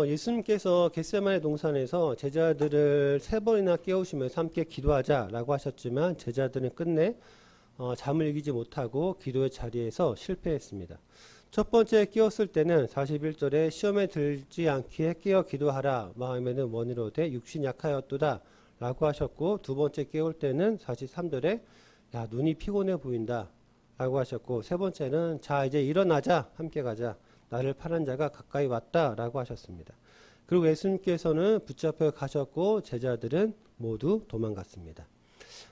예수님께서 겟세마네 동산에서 제자들을 3번이나 깨우시면서 함께 기도하자라고 하셨지만 제자들은 끝내 잠을 이기지 못하고 기도의 자리에서 실패했습니다. 첫 번째 깨웠을 때는 41절에 시험에 들지 않기에 깨어 기도하라 마음에는 원이로되 육신이 약하였도다 라고 하셨고, 두 번째 깨울 때는 43절에 야 눈이 피곤해 보인다 라고 하셨고, 세 번째는 자 이제 일어나자 함께 가자 나를 파는 자가 가까이 왔다 라고 하셨습니다. 그리고 예수님께서는 붙잡혀 가셨고 제자들은 모두 도망갔습니다.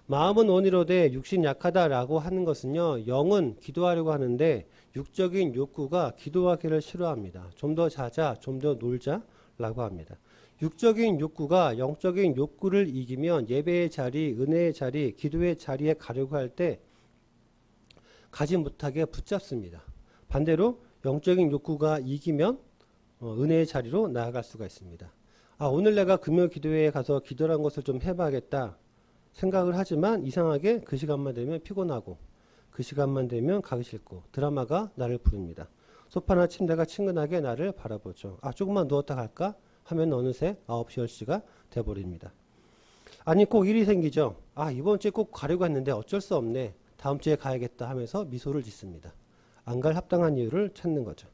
마음은 원이로되 육신 약하다라고 하는 것은요, 영은 기도하려고 하는데 육적인 욕구가 기도하기를 싫어합니다. 좀 더 자자, 좀 더 놀자 라고 합니다. 육적인 욕구가 영적인 욕구를 이기면 예배의 자리, 은혜의 자리, 기도의 자리에 가려고 할 때 가지 못하게 붙잡습니다. 반대로 영적인 욕구가 이기면 은혜의 자리로 나아갈 수가 있습니다. 오늘 내가 금요 기도회에 가서 기도란 것을 좀 해봐야겠다 생각을 하지만 이상하게 그 시간만 되면 피곤하고 그 시간만 되면 가기 싫고 드라마가 나를 부릅니다. 소파나 침대가 친근하게 나를 바라보죠. 조금만 누웠다 갈까 하면 어느새 9시 10시가 돼버립니다. 아니 꼭 일이 생기죠. 이번 주에 꼭 가려고 했는데 어쩔 수 없네. 다음 주에 가야겠다 하면서 미소를 짓습니다. 안 갈 합당한 이유를 찾는 거죠.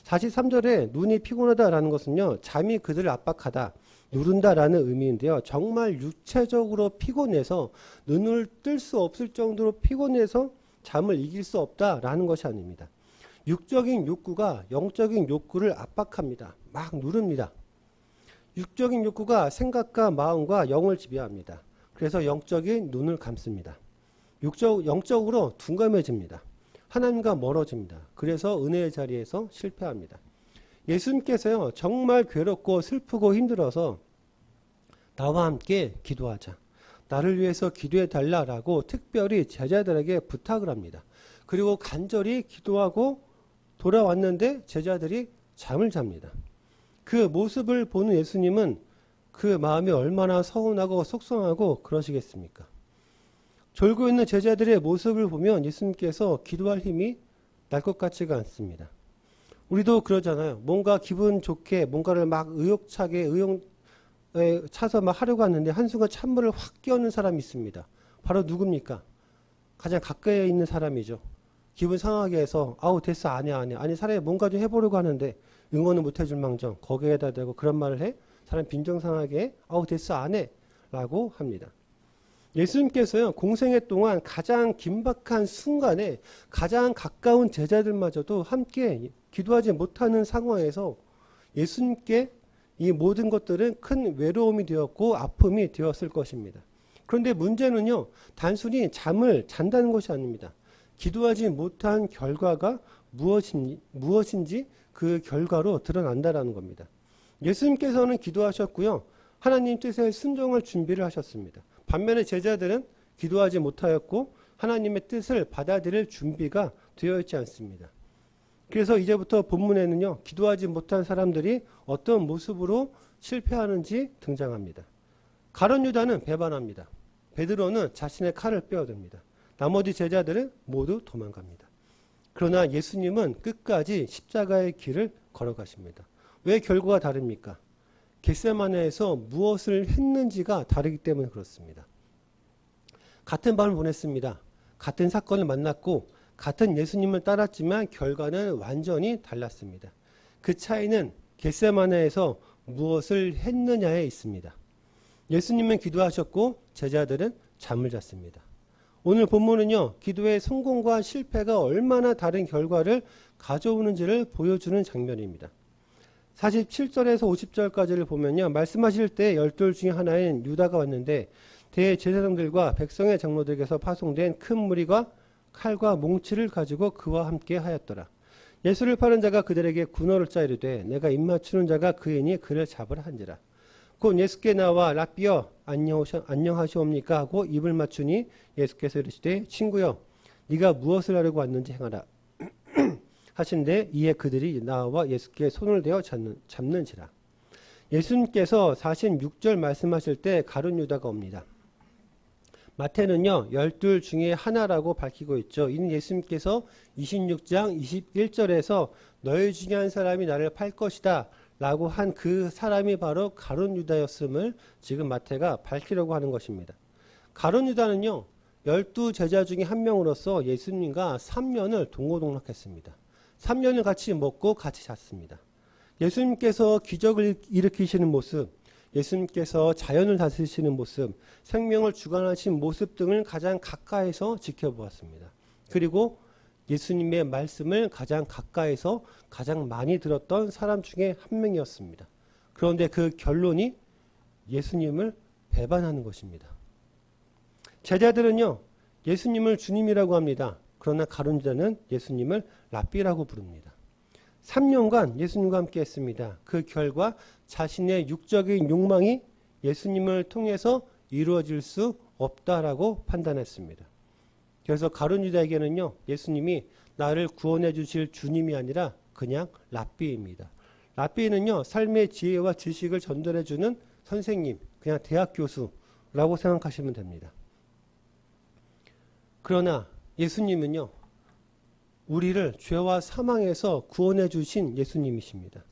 43절에 눈이 피곤하다라는 것은요, 잠이 그들을 압박하다, 누른다라는 의미인데요. 정말 육체적으로 피곤해서 눈을 뜰 수 없을 정도로 피곤해서 잠을 이길 수 없다라는 것이 아닙니다. 육적인 욕구가 영적인 욕구를 압박합니다. 막 누릅니다. 육적인 욕구가 생각과 마음과 영을 지배합니다. 그래서 영적인 눈을 감습니다. 영적으로 둔감해집니다. 하나님과 멀어집니다. 그래서 은혜의 자리에서 실패합니다. 예수님께서요, 정말 괴롭고 슬프고 힘들어서 나와 함께 기도하자, 나를 위해서 기도해 달라라고 특별히 제자들에게 부탁을 합니다. 그리고 간절히 기도하고 돌아왔는데 제자들이 잠을 잡니다. 그 모습을 보는 예수님은 그 마음이 얼마나 서운하고 속상하고 그러시겠습니까? 졸고 있는 제자들의 모습을 보면 예수님께서 기도할 힘이 날 것 같지가 않습니다. 우리도 그러잖아요. 뭔가 기분 좋게 뭔가를 막 의욕차게 차서 막 하려고 하는데 한순간 찬물을 확 끼얹는 사람이 있습니다. 바로 누굽니까? 가장 가까이 있는 사람이죠. 기분 상하게 해서 됐어 안 해. 아니 차라리 뭔가 좀 해보려고 하는데 응원을 못 해줄 망정 거기에다 대고 그런 말을 해? 사람 빈정상하게 됐어 안 해 라고 합니다. 예수님께서요, 공생애 동안 가장 긴박한 순간에 가장 가까운 제자들마저도 함께 기도하지 못하는 상황에서 예수님께 이 모든 것들은 큰 외로움이 되었고 아픔이 되었을 것입니다. 그런데 문제는요, 단순히 잠을 잔다는 것이 아닙니다. 기도하지 못한 결과가 무엇인지 그 결과로 드러난다는 겁니다. 예수님께서는 기도하셨고요, 하나님 뜻에 순종할 준비를 하셨습니다. 반면에 제자들은 기도하지 못하였고 하나님의 뜻을 받아들일 준비가 되어 있지 않습니다. 그래서 이제부터 본문에는요, 기도하지 못한 사람들이 어떤 모습으로 실패하는지 등장합니다. 가룟 유다는 배반합니다. 베드로는 자신의 칼을 빼어듭니다. 나머지 제자들은 모두 도망갑니다. 그러나 예수님은 끝까지 십자가의 길을 걸어가십니다. 왜 결과가 다릅니까? 겟세마네에서 무엇을 했는지가 다르기 때문에 그렇습니다. 같은 밤을 보냈습니다. 같은 사건을 만났고 같은 예수님을 따랐지만 결과는 완전히 달랐습니다. 그 차이는 겟세마네에서 무엇을 했느냐에 있습니다. 예수님은 기도하셨고 제자들은 잠을 잤습니다. 오늘 본문은요, 기도의 성공과 실패가 얼마나 다른 결과를 가져오는지를 보여주는 장면입니다. 47절에서 50절까지를 보면요, 말씀하실 때 12 중에 하나인 유다가 왔는데 대제사장들과 백성의 장로들에게서 파송된 큰 무리가 칼과 몽치를 가지고 그와 함께 하였더라. 예수를 파는 자가 그들에게 군어를 짜이르되 내가 입맞추는 자가 그이니 그를 잡으라 한지라. 곧 예수께 나와 랍비여 안녕하시옵니까 하고 입을 맞추니 예수께서 이르시되 친구여 네가 무엇을 하려고 왔는지 행하라 하신데 이에 그들이 나와 예수께 손을 대어 잡는지라. 예수님께서 46절 말씀하실 때 가룟 유다가 옵니다. 마태는요, 12 중에 하나라고 밝히고 있죠. 이는 예수님께서 26장 21절에서 너희 중에 한 사람이 나를 팔 것이다 라고 한 그 사람이 바로 가룟 유다였음을 지금 마태가 밝히려고 하는 것입니다. 가룟 유다는요, 12 제자 중에 한 명으로서 예수님과 3년을 동고동락했습니다. 3년을 같이 먹고 같이 잤습니다. 예수님께서 기적을 일으키시는 모습, 예수님께서 자연을 다스리시는 모습, 생명을 주관하신 모습 등을 가장 가까이서 지켜보았습니다. 그리고 예수님의 말씀을 가장 가까이서 가장 많이 들었던 사람 중에 한 명이었습니다. 그런데 그 결론이 예수님을 배반하는 것입니다. 제자들은요, 예수님을 주님이라고 합니다. 그러나 가룟 유다는 예수님을 랍비라고 부릅니다. 3년간 예수님과 함께 했습니다. 그 결과 자신의 육적인 욕망이 예수님을 통해서 이루어질 수 없다라고 판단했습니다. 그래서 가룟 유다에게는요, 예수님이 나를 구원해 주실 주님이 아니라 그냥 랍비입니다. 랍비는요, 삶의 지혜와 지식을 전달해 주는 선생님, 그냥 대학 교수라고 생각하시면 됩니다. 그러나 예수님은요, 우리를 죄와 사망에서 구원해 주신 예수님이십니다.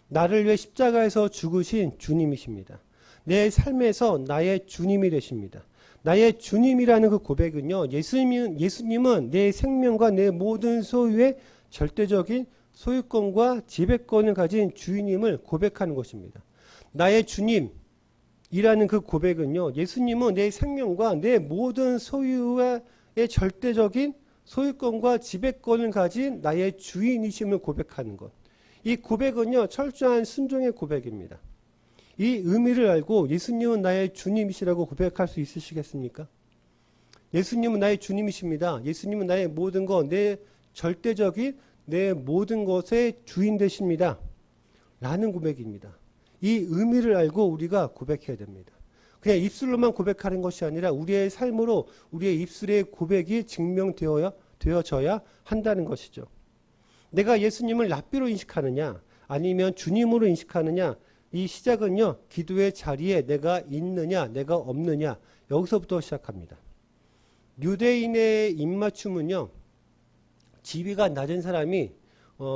나를 위해 십자가에서 죽으신 주님이십니다. 내 삶에서 나의 주님이 되십니다. 나의 주님이라는 그 고백은요, 예수님은 내 생명과 내 모든 소유의 절대적인 소유권과 지배권을 가진 주인임을 고백하는 것입니다. 나의 주님이라는 그 고백은요, 예수님은 내 생명과 내 모든 소유의 절대적인 소유권과 지배권을 가진 나의 주인이심을 고백하는 것. 이 고백은요, 철저한 순종의 고백입니다. 이 의미를 알고 예수님은 나의 주님이시라고 고백할 수 있으시겠습니까? 예수님은 나의 주님이십니다. 예수님은 나의 모든 것, 내 절대적인 내 모든 것의 주인 되십니다. 라는 고백입니다. 이 의미를 알고 우리가 고백해야 됩니다. 그냥 입술로만 고백하는 것이 아니라 우리의 삶으로 우리의 입술의 고백이 증명되어져야 한다는 것이죠. 내가 예수님을 랍비로 인식하느냐 아니면 주님으로 인식하느냐, 이 시작은요, 기도의 자리에 내가 있느냐 내가 없느냐, 여기서부터 시작합니다. 유대인의 입맞춤은요, 지위가 낮은 사람이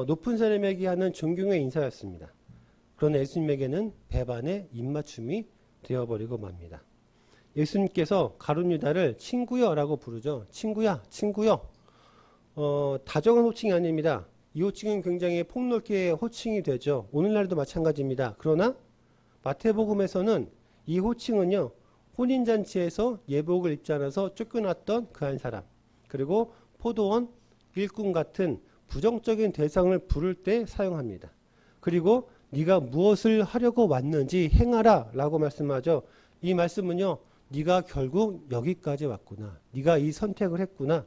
높은 사람에게 하는 존경의 인사였습니다. 그러나 예수님에게는 배반의 입맞춤이 되어버리고 맙니다. 예수님께서 가룟 유다를 친구여라고 부르죠. 친구야, 친구여. 다정한 호칭이 아닙니다. 이 호칭은 굉장히 폭넓게 호칭이 되죠. 오늘날도 마찬가지입니다. 그러나 마태복음에서는 이 호칭은요, 혼인잔치에서 예복을 입지 않아서 쫓겨났던 그 한 사람, 그리고 포도원 일꾼 같은 부정적인 대상을 부를 때 사용합니다. 그리고 네가 무엇을 하려고 왔는지 행하라 라고 말씀하죠. 이 말씀은요, 네가 결국 여기까지 왔구나, 네가 이 선택을 했구나.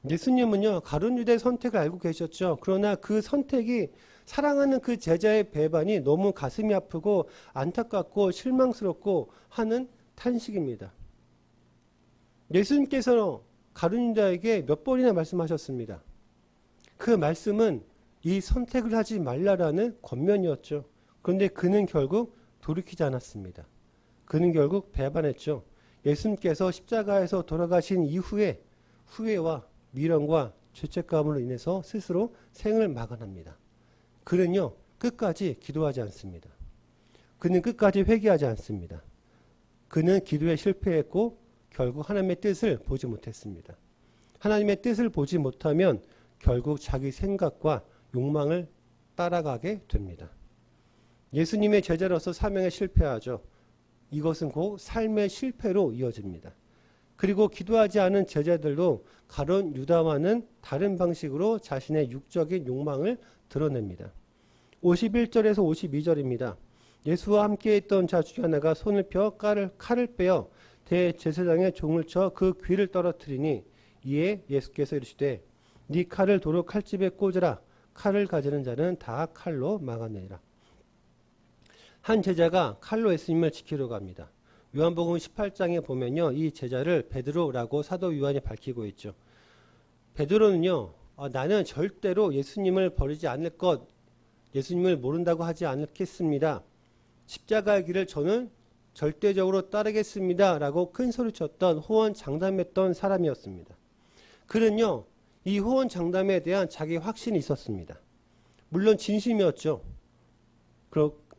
예수님은요, 가룟 유다의 선택을 알고 계셨죠. 그러나 그 선택이 사랑하는 그 제자의 배반이 너무 가슴이 아프고 안타깝고 실망스럽고 하는 탄식입니다. 예수님께서 가룟 유다에게 몇 번이나 말씀하셨습니다. 그 말씀은 이 선택을 하지 말라라는 권면이었죠. 그런데 그는 결국 돌이키지 않았습니다. 그는 결국 배반했죠. 예수님께서 십자가에서 돌아가신 이후에 후회와 미련과 죄책감으로 인해서 스스로 생을 마감합니다. 그는요, 끝까지 기도하지 않습니다. 그는 끝까지 회개하지 않습니다. 그는 기도에 실패했고 결국 하나님의 뜻을 보지 못했습니다. 하나님의 뜻을 보지 못하면 결국 자기 생각과 욕망을 따라가게 됩니다. 예수님의 제자로서 사명에 실패하죠. 이것은 곧 삶의 실패로 이어집니다. 그리고 기도하지 않은 제자들도 가룟 유다와는 다른 방식으로 자신의 육적인 욕망을 드러냅니다. 51절에서 52절입니다. 예수와 함께 있던 자 중에 하나가 손을 펴 칼을 빼어 대제사장의 종을 쳐 그 귀를 떨어뜨리니, 이에 예수께서 이르시되 네 칼을 도로 칼집에 꽂으라. 칼을 가지는 자는 다 칼로 막아내리라. 한 제자가 칼로 예수님을 지키러 갑니다. 요한복음 18장에 보면요, 이 제자를 베드로라고 사도 요한이 밝히고 있죠. 베드로는요, 나는 절대로 예수님을 버리지 않을 것, 예수님을 모른다고 하지 않겠습니다. 십자가의 길을 저는 절대적으로 따르겠습니다. 라고 큰 소리쳤던 호언장담했던 사람이었습니다. 그는요, 이 호언장담에 대한 자기 확신이 있었습니다. 물론 진심이었죠.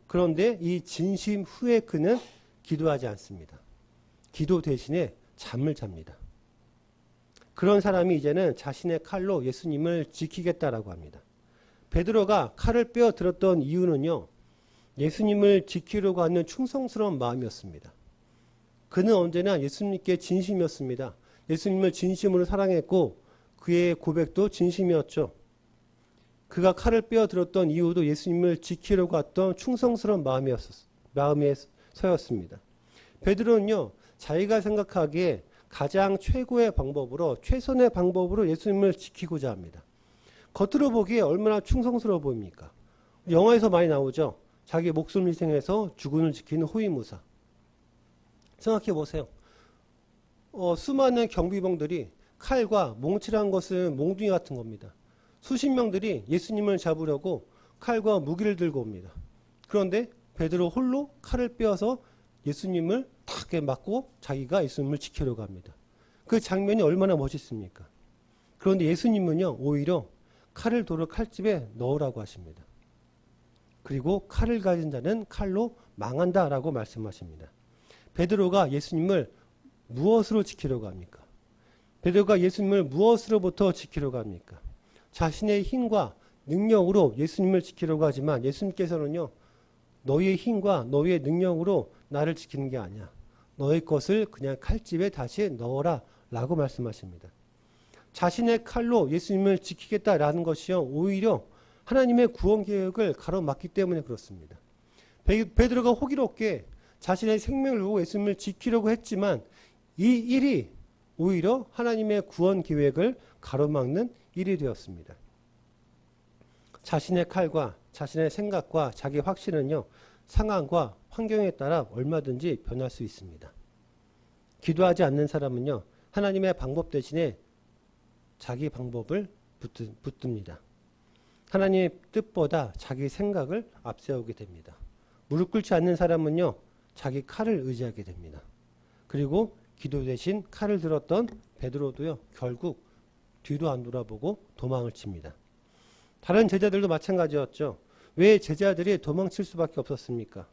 그런데 이 진심 후에 그는 기도하지 않습니다. 기도 대신에 잠을 잡니다. 그런 사람이 이제는 자신의 칼로 예수님을 지키겠다라고 합니다. 베드로가 칼을 빼어 들었던 이유는요, 예수님을 지키려고 하는 충성스러운 마음이었습니다. 그는 언제나 예수님께 진심이었습니다. 예수님을 진심으로 사랑했고 그의 고백도 진심이었죠. 그가 칼을 빼어 들었던 이유도 예수님을 지키려고 했던 충성스러운 마음에서였습니다. 베드로는요, 자기가 생각하기에 가장 최고의 방법으로, 최선의 방법으로 예수님을 지키고자 합니다. 겉으로 보기에 얼마나 충성스러워 보입니까? 영화에서 많이 나오죠. 자기 목숨을 희생해서 주군을 지키는 호위무사. 생각해 보세요. 수많은 경비병들이 칼과 몽칠한 것은 몽둥이 같은 겁니다. 수십 명들이 예수님을 잡으려고 칼과 무기를 들고 옵니다. 그런데 베드로 홀로 칼을 빼어서 예수님을 탁 맞고 자기가 예수님을 지키려고 합니다. 그 장면이 얼마나 멋있습니까? 그런데 예수님은요, 오히려 칼을 도로 칼집에 넣으라고 하십니다. 그리고 칼을 가진 자는 칼로 망한다라고 말씀하십니다. 베드로가 예수님을 무엇으로 지키려고 합니까? 베드로가 예수님을 무엇으로부터 지키려고 합니까? 자신의 힘과 능력으로 예수님을 지키려고 하지만 예수님께서는요, 너희의 힘과 너희의 능력으로 나를 지키는 게 아니야. 너희 것을 그냥 칼집에 다시 넣어라 라고 말씀하십니다. 자신의 칼로 예수님을 지키겠다라는 것이요, 오히려 하나님의 구원 계획을 가로막기 때문에 그렇습니다. 베드로가 호기롭게 자신의 생명을 걸고 예수님을 지키려고 했지만 이 일이 오히려 하나님의 구원 계획을 가로막는 일이 되었습니다. 자신의 칼과 자신의 생각과 자기 확신은요, 상황과 환경에 따라 얼마든지 변할 수 있습니다. 기도하지 않는 사람은요, 하나님의 방법 대신에 자기 방법을 붙듭니다. 하나님의 뜻보다 자기 생각을 앞세우게 됩니다. 무릎 꿇지 않는 사람은요, 자기 칼을 의지하게 됩니다. 그리고 기도 대신 칼을 들었던 베드로도요, 결국 뒤도 안 돌아보고 도망을 칩니다. 다른 제자들도 마찬가지였죠. 왜 제자들이 도망칠 수밖에 없었습니까?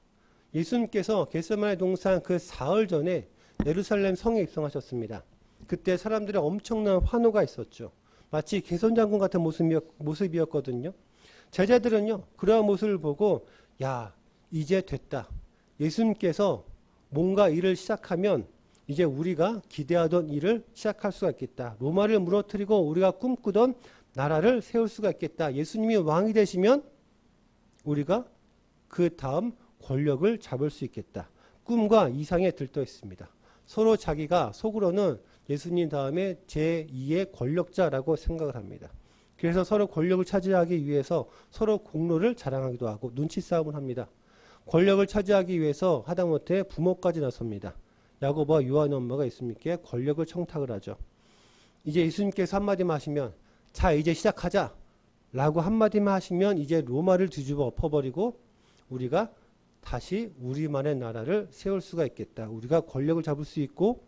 예수님께서 겟세마네 동산 그 사흘 전에 예루살렘 성에 입성하셨습니다. 그때 사람들의 엄청난 환호가 있었죠. 마치 개선장군 같은 모습이었거든요. 제자들은요, 그러한 모습을 보고 야, 이제 됐다. 예수님께서 뭔가 일을 시작하면 이제 우리가 기대하던 일을 시작할 수가 있겠다. 로마를 무너뜨리고 우리가 꿈꾸던 나라를 세울 수가 있겠다. 예수님이 왕이 되시면 우리가 그 다음 권력을 잡을 수 있겠다. 꿈과 이상에 들떠 있습니다. 서로 자기가 속으로는 예수님 다음에 제2의 권력자라고 생각을 합니다. 그래서 서로 권력을 차지하기 위해서 서로 공로를 자랑하기도 하고 눈치 싸움을 합니다. 권력을 차지하기 위해서 하다못해 부모까지 나섭니다. 야고보와 요한의 엄마가 예수님께 권력을 청탁을 하죠. 이제 예수님께서 한마디만 하시면 자, 이제 시작하자 라고 한마디만 하시면 이제 로마를 뒤집어 엎어버리고 우리가 다시 우리만의 나라를 세울 수가 있겠다. 우리가 권력을 잡을 수 있고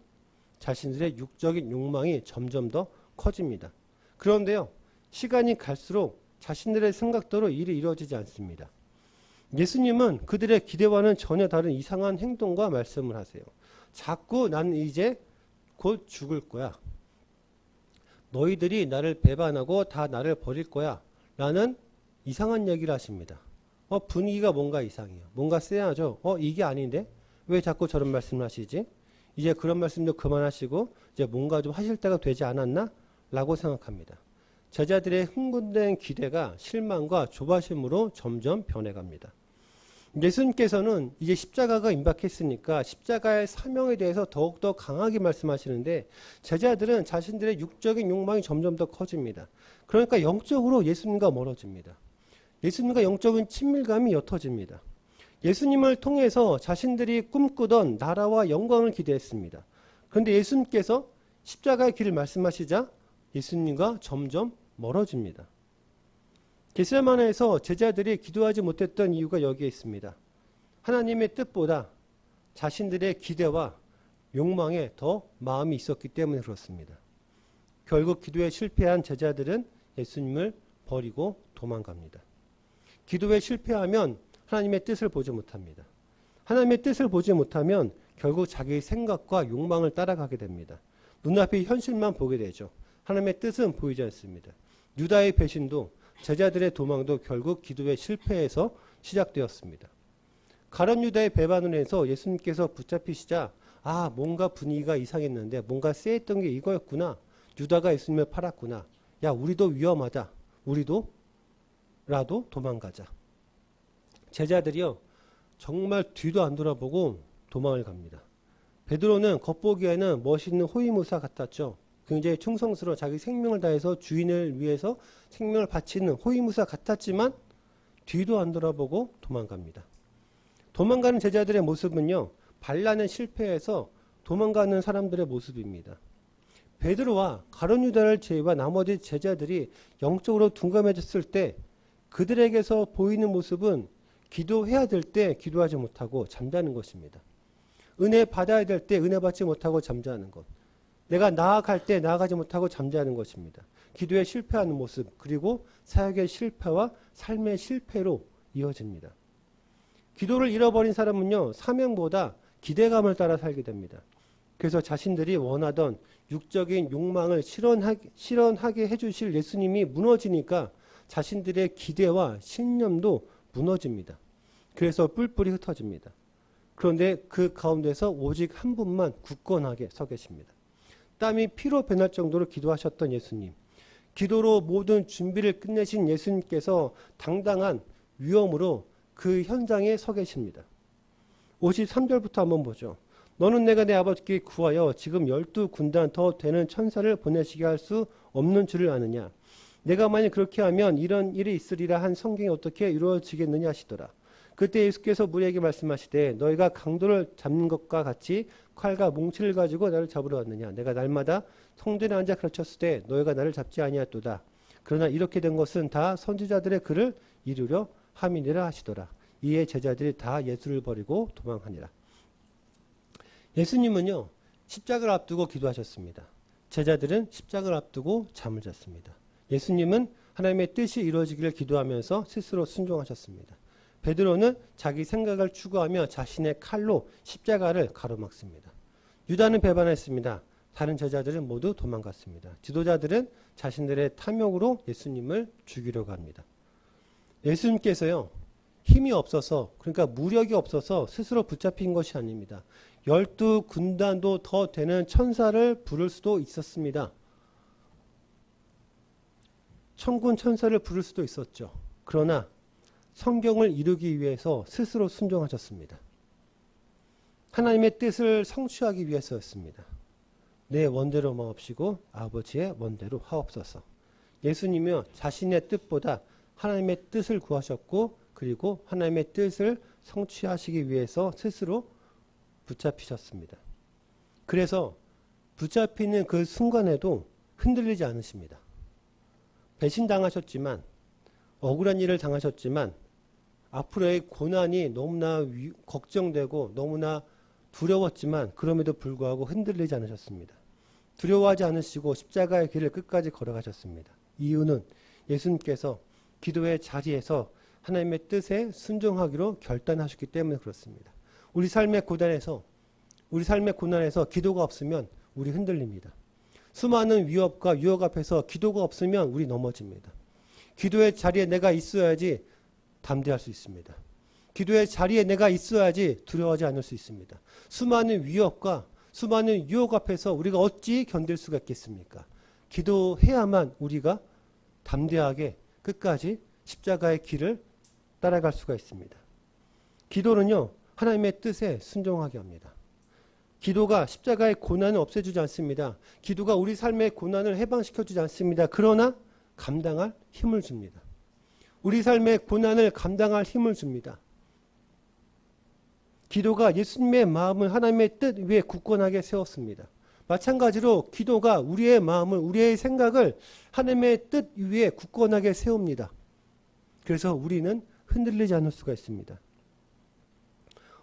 자신들의 육적인 욕망이 점점 더 커집니다. 그런데요, 시간이 갈수록 자신들의 생각대로 일이 이루어지지 않습니다. 예수님은 그들의 기대와는 전혀 다른 이상한 행동과 말씀을 하세요. 자꾸 나는 이제 곧 죽을 거야. 너희들이 나를 배반하고 다 나를 버릴 거야. 라는 이상한 얘기를 하십니다. 분위기가 뭔가 이상해요. 뭔가 쎄하죠. 이게 아닌데? 왜 자꾸 저런 말씀을 하시지? 이제 그런 말씀도 그만하시고 이제 뭔가 좀 하실 때가 되지 않았나? 라고 생각합니다. 제자들의 흥분된 기대가 실망과 조바심으로 점점 변해갑니다. 예수님께서는 이제 십자가가 임박했으니까 십자가의 사명에 대해서 더욱더 강하게 말씀하시는데 제자들은 자신들의 육적인 욕망이 점점 더 커집니다. 그러니까 영적으로 예수님과 멀어집니다. 예수님과 영적인 친밀감이 옅어집니다. 예수님을 통해서 자신들이 꿈꾸던 나라와 영광을 기대했습니다. 그런데 예수님께서 십자가의 길을 말씀하시자 예수님과 점점 멀어집니다. 겟세마네에서 제자들이 기도하지 못했던 이유가 여기에 있습니다. 하나님의 뜻보다 자신들의 기대와 욕망에 더 마음이 있었기 때문에 그렇습니다. 결국 기도에 실패한 제자들은 예수님을 버리고 도망갑니다. 기도에 실패하면 하나님의 뜻을 보지 못합니다. 하나님의 뜻을 보지 못하면 결국 자기의 생각과 욕망을 따라가게 됩니다. 눈앞의 현실만 보게 되죠. 하나님의 뜻은 보이지 않습니다. 유다의 배신도 제자들의 도망도 결국 기도의 실패에서 시작되었습니다. 가룟 유다의 배반을 해서 예수님께서 붙잡히시자 뭔가 분위기가 이상했는데 뭔가 쎄했던 게 이거였구나. 유다가 예수님을 팔았구나. 야, 우리도 위험하다. 우리도 라도 도망가자. 제자들이요, 정말 뒤도 안 돌아보고 도망을 갑니다. 베드로는 겉보기에는 멋있는 호위무사 같았죠. 굉장히 충성스러워 자기 생명을 다해서 주인을 위해서 생명을 바치는 호위무사 같았지만 뒤도 안 돌아보고 도망갑니다. 도망가는 제자들의 모습은요, 반란에 실패해서 도망가는 사람들의 모습입니다. 베드로와 가룟 유다를 제외한 나머지 제자들이 영적으로 둔감해졌을 때 그들에게서 보이는 모습은 기도해야 될 때 기도하지 못하고 잠자는 것입니다. 은혜 받아야 될 때 은혜 받지 못하고 잠자는 것. 내가 나아갈 때 나아가지 못하고 잠자는 것입니다. 기도에 실패하는 모습, 그리고 사역의 실패와 삶의 실패로 이어집니다. 기도를 잃어버린 사람은요, 사명보다 기대감을 따라 살게 됩니다. 그래서 자신들이 원하던 육적인 욕망을 실현하게 해주실 예수님이 무너지니까 자신들의 기대와 신념도 무너집니다. 그래서 뿔뿔이 흩어집니다. 그런데 그 가운데서 오직 한 분만 굳건하게 서 계십니다. 땀이 피로 변할 정도로 기도하셨던 예수님. 기도로 모든 준비를 끝내신 예수님께서 당당한 위엄으로 그 현장에 서 계십니다. 53절부터 한번 보죠. 너는 내가 내 아버지께 구하여 지금 12군단 더 되는 천사를 보내시게 할 수 없는 줄을 아느냐. 내가 만약 그렇게 하면 이런 일이 있으리라 한 성경이 어떻게 이루어지겠느냐 하시더라. 그때 예수께서 무리에게 말씀하시되 너희가 강도를 잡는 것과 같이 칼과 몽치를 가지고 나를 잡으러 왔느냐. 내가 날마다 성전에 앉아 가르쳤을 때 너희가 나를 잡지 아니하였도다. 그러나 이렇게 된 것은 다 선지자들의 글을 이루려 함이니라 하시더라. 이에 제자들이 다 예수를 버리고 도망하니라. 예수님은요, 십자가를 앞두고 기도하셨습니다. 제자들은 십자가를 앞두고 잠을 잤습니다. 예수님은 하나님의 뜻이 이루어지기를 기도하면서 스스로 순종하셨습니다. 베드로는 자기 생각을 추구하며 자신의 칼로 십자가를 가로막습니다. 유다는 배반했습니다. 다른 제자들은 모두 도망갔습니다. 지도자들은 자신들의 탐욕으로 예수님을 죽이려고 합니다. 예수님께서요, 힘이 없어서, 그러니까 무력이 없어서 스스로 붙잡힌 것이 아닙니다. 12군단도 더 되는 천사를 부를 수도 있었습니다. 천군 천사를 부를 수도 있었죠. 그러나 성경을 이루기 위해서 스스로 순종하셨습니다. 하나님의 뜻을 성취하기 위해서였습니다. 내 원대로 마옵시고 아버지의 원대로 하옵소서. 예수님이요, 자신의 뜻보다 하나님의 뜻을 구하셨고, 그리고 하나님의 뜻을 성취하시기 위해서 스스로 붙잡히셨습니다. 그래서 붙잡히는 그 순간에도 흔들리지 않으십니다. 배신당하셨지만, 억울한 일을 당하셨지만, 앞으로의 고난이 너무나 걱정되고 너무나 두려웠지만 그럼에도 불구하고 흔들리지 않으셨습니다. 두려워하지 않으시고 십자가의 길을 끝까지 걸어가셨습니다. 이유는 예수님께서 기도의 자리에서 하나님의 뜻에 순종하기로 결단하셨기 때문에 그렇습니다. 우리 삶의 고난에서 기도가 없으면 우리 흔들립니다. 수많은 위협과 유혹 앞에서 기도가 없으면 우리 넘어집니다. 기도의 자리에 내가 있어야지 담대할 수 있습니다. 기도의 자리에 내가 있어야지 두려워하지 않을 수 있습니다. 수많은 위협과 수많은 유혹 앞에서 우리가 어찌 견딜 수가 있겠습니까? 기도해야만 우리가 담대하게 끝까지 십자가의 길을 따라갈 수가 있습니다. 기도는요, 하나님의 뜻에 순종하게 합니다. 기도가 십자가의 고난을 없애주지 않습니다. 기도가 우리 삶의 고난을 해방시켜주지 않습니다. 그러나 감당할 힘을 줍니다. 우리 삶의 고난을 감당할 힘을 줍니다. 기도가 예수님의 마음을 하나님의 뜻 위에 굳건하게 세웠습니다. 마찬가지로 기도가 우리의 마음을, 우리의 생각을 하나님의 뜻 위에 굳건하게 세웁니다. 그래서 우리는 흔들리지 않을 수가 있습니다.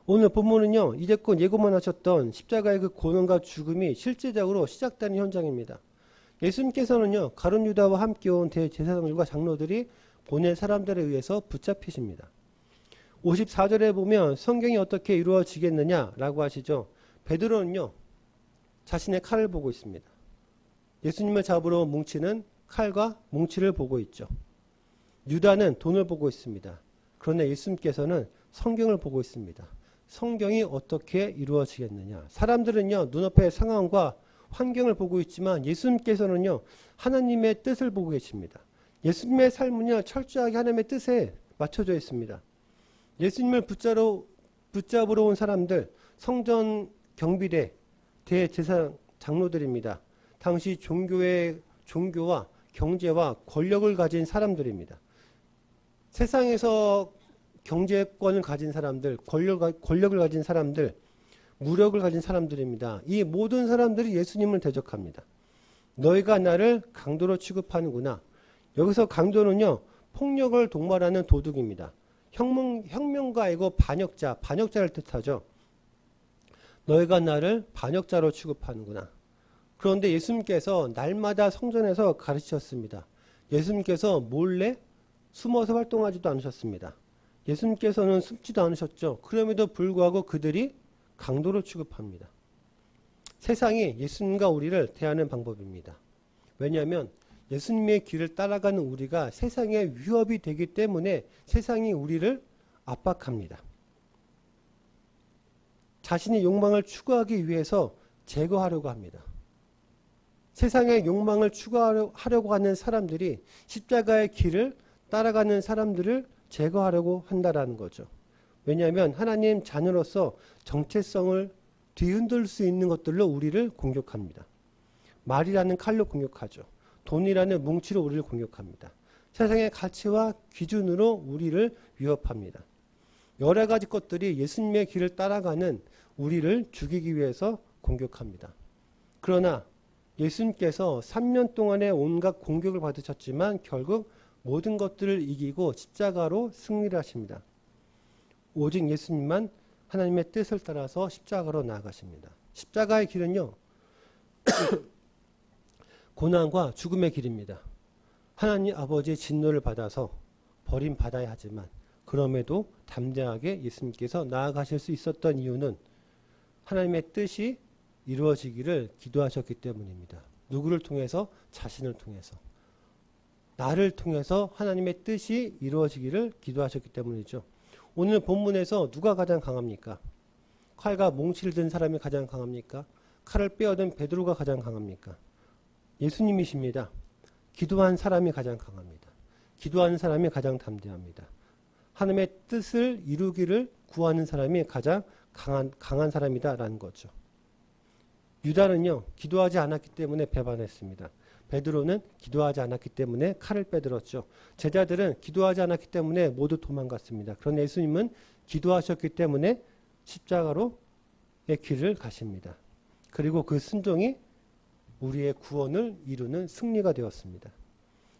오늘 본문은요, 이제껏 예고만 하셨던 십자가의 그 고난과 죽음이 실제적으로 시작되는 현장입니다. 예수님께서는요, 가룟 유다와 함께 온 대제사장들과 장로들이 보낸 사람들에 의해서 붙잡히십니다. 54절에 보면 성경이 어떻게 이루어지겠느냐라고 하시죠. 베드로는요, 자신의 칼을 보고 있습니다. 예수님을 잡으러 뭉치는 칼과 뭉치를 보고 있죠. 유다는 돈을 보고 있습니다. 그러나 예수님께서는 성경을 보고 있습니다. 성경이 어떻게 이루어지겠느냐. 사람들은요, 눈앞의 상황과 환경을 보고 있지만 예수님께서는요, 하나님의 뜻을 보고 계십니다. 예수님의 삶은요, 철저하게 하나님의 뜻에 맞춰져 있습니다. 예수님을 붙잡으러 온 사람들, 성전 경비대, 대제사장 장로들입니다. 당시 종교와 경제와 권력을 가진 사람들입니다. 세상에서 경제권을 가진 사람들, 권력을 가진 사람들, 무력을 가진 사람들입니다. 이 모든 사람들이 예수님을 대적합니다. 너희가 나를 강도로 취급하는구나. 여기서 강도는요, 폭력을 동반하는 도둑입니다. 혁명가이고 반역자를 뜻하죠. 너희가 나를 반역자로 취급하는구나. 그런데 예수님께서 날마다 성전에서 가르치셨습니다. 예수님께서 몰래 숨어서 활동하지도 않으셨습니다. 예수님께서는 숨지도 않으셨죠. 그럼에도 불구하고 그들이 강도로 취급합니다. 세상이 예수님과 우리를 대하는 방법입니다. 왜냐하면 예수님의 길을 따라가는 우리가 세상에 위협이 되기 때문에 세상이 우리를 압박합니다. 자신의 욕망을 추구하기 위해서 제거하려고 합니다. 세상의 욕망을 추구하려고 하는 사람들이 십자가의 길을 따라가는 사람들을 제거하려고 한다라는 거죠. 왜냐하면 하나님 자녀로서 정체성을 뒤흔들 수 있는 것들로 우리를 공격합니다. 말이라는 칼로 공격하죠. 돈이라는 뭉치로 우리를 공격합니다. 세상의 가치와 기준으로 우리를 위협합니다. 여러 가지 것들이 예수님의 길을 따라가는 우리를 죽이기 위해서 공격합니다. 그러나 예수님께서 3년 동안의 온갖 공격을 받으셨지만 결국 모든 것들을 이기고 십자가로 승리를 하십니다. 오직 예수님만 하나님의 뜻을 따라서 십자가로 나아가십니다. 십자가의 길은요, 고난과 죽음의 길입니다. 하나님 아버지의 진노를 받아서 버림받아야 하지만 그럼에도 담대하게 예수님께서 나아가실 수 있었던 이유는 하나님의 뜻이 이루어지기를 기도하셨기 때문입니다. 누구를 통해서? 자신을 통해서. 나를 통해서 하나님의 뜻이 이루어지기를 기도하셨기 때문이죠. 오늘 본문에서 누가 가장 강합니까? 칼과 몽치를 든 사람이 가장 강합니까? 칼을 빼어든 베드로가 가장 강합니까? 예수님이십니다. 기도한 사람이 가장 강합니다. 기도하는 사람이 가장 담대합니다. 하나님의 뜻을 이루기를 구하는 사람이 가장 강한 사람이다라는 거죠. 유다는요, 기도하지 않았기 때문에 배반했습니다. 베드로는 기도하지 않았기 때문에 칼을 빼들었죠. 제자들은 기도하지 않았기 때문에 모두 도망갔습니다. 그런데 예수님은 기도하셨기 때문에 십자가로의 길을 가십니다. 그리고 그 순종이 우리의 구원을 이루는 승리가 되었습니다.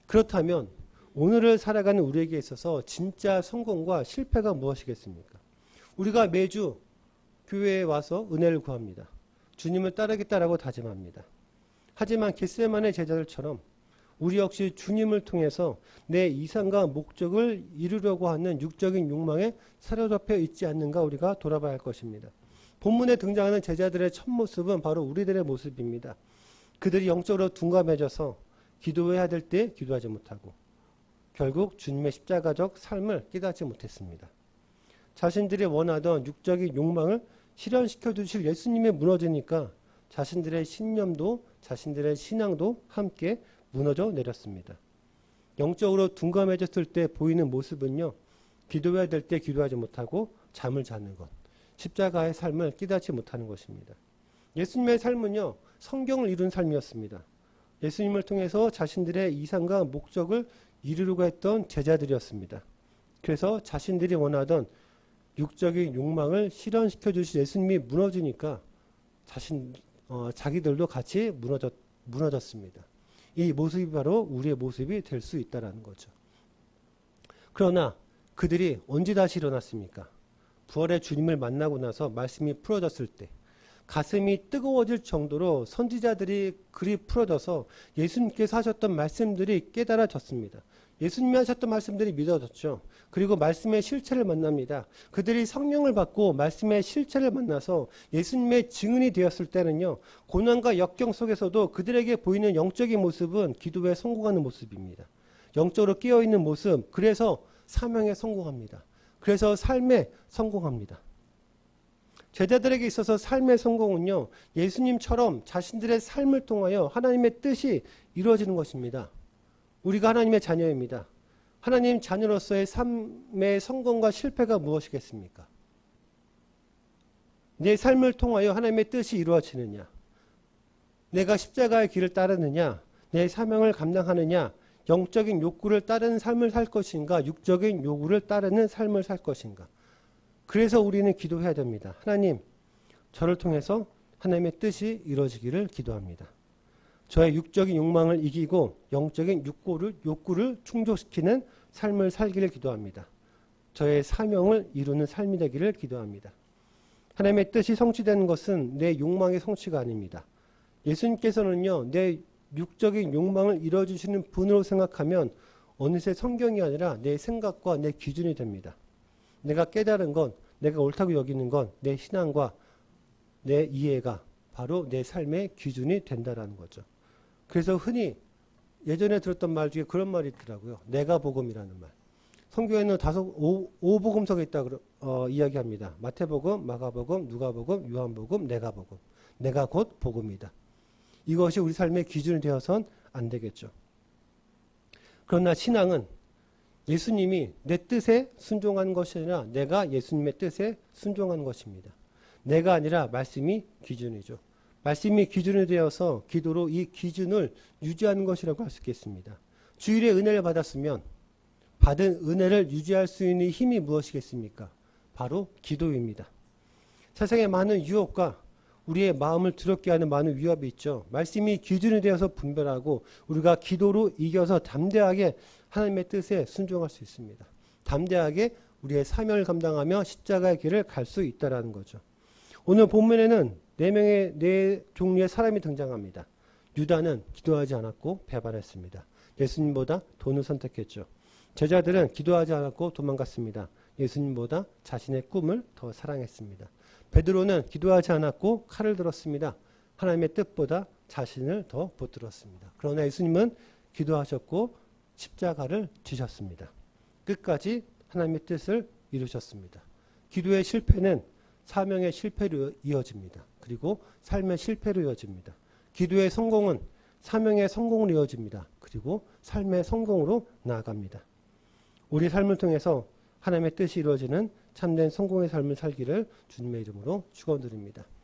그렇다면 오늘을 살아가는 우리에게 있어서 진짜 성공과 실패가 무엇이겠습니까? 우리가 매주 교회에 와서 은혜를 구합니다. 주님을 따르겠다라고 다짐합니다. 하지만 겟세마네 제자들처럼 우리 역시 주님을 통해서 내 이상과 목적을 이루려고 하는 육적인 욕망에 사로잡혀 있지 않는가 우리가 돌아봐야 할 것입니다. 본문에 등장하는 제자들의 첫 모습은 바로 우리들의 모습입니다. 그들이 영적으로 둔감해져서 기도해야 될 때 기도하지 못하고 결국 주님의 십자가적 삶을 깨닫지 못했습니다. 자신들이 원하던 육적인 욕망을 실현시켜 주실 예수님이 무너지니까 자신들의 신념도 자신들의 신앙도 함께 무너져 내렸습니다. 영적으로 둔감해졌을 때 보이는 모습은요, 기도해야 될 때 기도하지 못하고 잠을 자는 것, 십자가의 삶을 깨닫지 못하는 것입니다. 예수님의 삶은요, 성경을 이룬 삶이었습니다. 예수님을 통해서 자신들의 이상과 목적을 이루려고 했던 제자들이었습니다. 그래서 자신들이 원하던 육적인 욕망을 실현시켜 주신 예수님이 무너지니까 자기들도 같이 무너졌습니다. 이 모습이 바로 우리의 모습이 될 수 있다는 거죠. 그러나 그들이 언제 다시 일어났습니까? 부활의 주님을 만나고 나서 말씀이 풀어졌을 때 가슴이 뜨거워질 정도로 선지자들이 글이 풀어져서 예수님께서 하셨던 말씀들이 깨달아졌습니다. 예수님이 하셨던 말씀들이 믿어졌죠. 그리고 말씀의 실체를 만납니다. 그들이 성령을 받고 말씀의 실체를 만나서 예수님의 증인이 되었을 때는요. 고난과 역경 속에서도 그들에게 보이는 영적인 모습은 기도에 성공하는 모습입니다. 영적으로 깨어있는 모습, 그래서 사명에 성공합니다. 그래서 삶에 성공합니다. 제자들에게 있어서 삶의 성공은요. 예수님처럼 자신들의 삶을 통하여 하나님의 뜻이 이루어지는 것입니다. 우리가 하나님의 자녀입니다. 하나님 자녀로서의 삶의 성공과 실패가 무엇이겠습니까? 내 삶을 통하여 하나님의 뜻이 이루어지느냐, 내가 십자가의 길을 따르느냐, 내 사명을 감당하느냐, 영적인 욕구를 따르는 삶을 살 것인가, 육적인 요구를 따르는 삶을 살 것인가. 그래서 우리는 기도해야 됩니다. 하나님, 저를 통해서 하나님의 뜻이 이루어지기를 기도합니다. 저의 육적인 욕망을 이기고 영적인 욕구를 충족시키는 삶을 살기를 기도합니다. 저의 사명을 이루는 삶이 되기를 기도합니다. 하나님의 뜻이 성취되는 것은 내 욕망의 성취가 아닙니다. 예수님께서는요, 내 육적인 욕망을 이루어주시는 분으로 생각하면 어느새 성경이 아니라 내 생각과 내 기준이 됩니다. 내가 깨달은 건, 내가 옳다고 여기는 건 내 신앙과 내 이해가 바로 내 삶의 기준이 된다라는 거죠. 그래서 흔히 예전에 들었던 말 중에 그런 말이 있더라고요. 내가 복음이라는 말. 성경에는 오복음서가 있다고 이야기합니다. 마태복음, 마가복음, 누가복음, 요한복음, 내가복음. 내가 곧 복음이다. 이것이 우리 삶의 기준이 되어선 안 되겠죠. 그러나 신앙은 예수님이 내 뜻에 순종한 것이 아니라 내가 예수님의 뜻에 순종한 것입니다. 내가 아니라 말씀이 기준이죠. 말씀이 기준이 되어서 기도로 이 기준을 유지하는 것이라고 할 수 있겠습니다. 주일에 은혜를 받았으면 받은 은혜를 유지할 수 있는 힘이 무엇이겠습니까? 바로 기도입니다. 세상에 많은 유혹과 우리의 마음을 두렵게 하는 많은 위협이 있죠. 말씀이 기준이 되어서 분별하고 우리가 기도로 이겨서 담대하게 하나님의 뜻에 순종할 수 있습니다. 담대하게 우리의 사명을 감당하며 십자가의 길을 갈 수 있다는 거죠. 오늘 본문에는 네 종류의 사람이 등장합니다. 유다는 기도하지 않았고 배반했습니다. 예수님보다 돈을 선택했죠. 제자들은 기도하지 않았고 도망갔습니다. 예수님보다 자신의 꿈을 더 사랑했습니다. 베드로는 기도하지 않았고 칼을 들었습니다. 하나님의 뜻보다 자신을 더 붙들었습니다. 그러나 예수님은 기도하셨고 십자가를 지셨습니다. 끝까지 하나님의 뜻을 이루셨습니다. 기도의 실패는 사명의 실패로 이어집니다. 그리고 삶의 실패로 이어집니다. 기도의 성공은 사명의 성공으로 이어집니다. 그리고 삶의 성공으로 나아갑니다. 우리 삶을 통해서 하나님의 뜻이 이루어지는 참된 성공의 삶을 살기를 주님의 이름으로 축원드립니다.